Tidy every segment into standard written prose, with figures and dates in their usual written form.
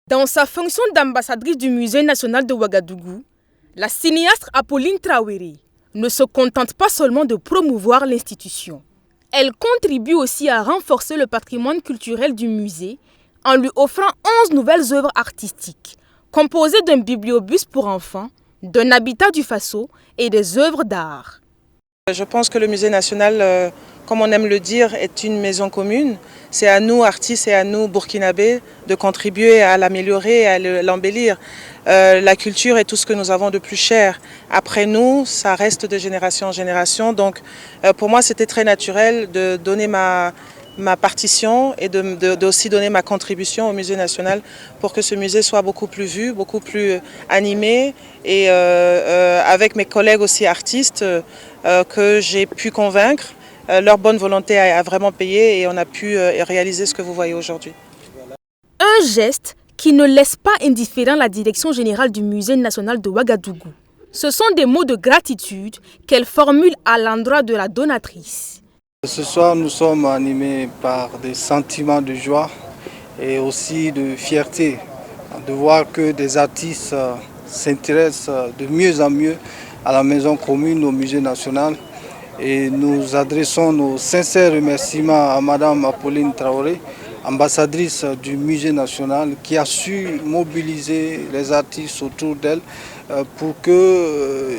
Dans sa fonction d'ambassadrice du Musée national de Ouagadougou, la cinéaste Apolline Traoré ne se contente pas seulement de promouvoir l'institution. Elle contribue aussi à renforcer le patrimoine culturel du musée en lui offrant 11 nouvelles œuvres artistiques, composées d'un bibliobus pour enfants, d'un habitat du Faso et des œuvres d'art. Je pense que le Musée national, comme on aime le dire, est une maison commune. C'est à nous, artistes, et à nous, burkinabés, de contribuer à l'améliorer et à l'embellir. La culture est tout ce que nous avons de plus cher. Après nous, ça reste de génération en génération. Donc pour moi, c'était très naturel de donner ma partition et aussi donner ma contribution au Musée national pour que ce musée soit beaucoup plus vu, beaucoup plus animé et avec mes collègues aussi artistes que j'ai pu convaincre. Leur bonne volonté a vraiment payé et on a pu réaliser ce que vous voyez aujourd'hui. Un geste qui ne laisse pas indifférent la direction générale du Musée national de Ouagadougou. Ce sont des mots de gratitude qu'elle formule à l'endroit de la donatrice. Ce soir, nous sommes animés par des sentiments de joie et aussi de fierté de voir que des artistes s'intéressent de mieux en mieux à la maison commune, au Musée national. Et nous adressons nos sincères remerciements à Madame Apolline Traoré, ambassadrice du Musée national, qui a su mobiliser les artistes autour d'elle pour que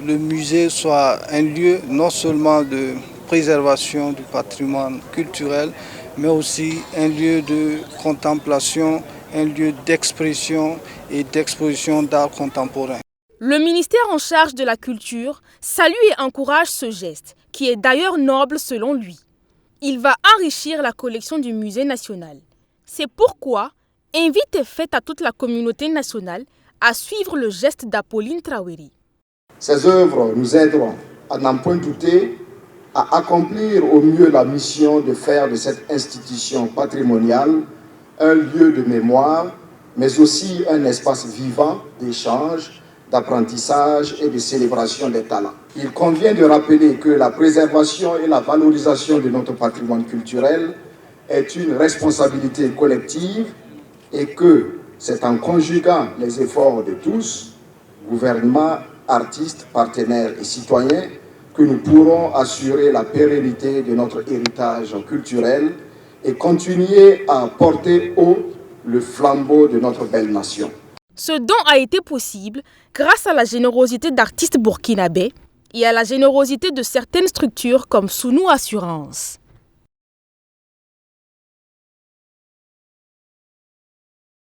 le musée soit un lieu non seulement de préservation du patrimoine culturel, mais aussi un lieu de contemplation, un lieu d'expression et d'exposition d'art contemporain. Le ministère en charge de la culture salue et encourage ce geste, qui est d'ailleurs noble selon lui. Il va enrichir la collection du Musée national. C'est pourquoi invite est faite à toute la communauté nationale à suivre le geste d'Apolline Traoré. Ces œuvres nous aideront, à n'en point douter, à accomplir au mieux la mission de faire de cette institution patrimoniale un lieu de mémoire, mais aussi un espace vivant d'échange, d'apprentissage et de célébration des talents. Il convient de rappeler que la préservation et la valorisation de notre patrimoine culturel est une responsabilité collective et que c'est en conjuguant les efforts de tous, gouvernement, artistes, partenaires et citoyens, que nous pourrons assurer la pérennité de notre héritage culturel et continuer à porter haut le flambeau de notre belle nation. Ce don a été possible grâce à la générosité d'artistes burkinabés et à la générosité de certaines structures comme Sounou Assurance.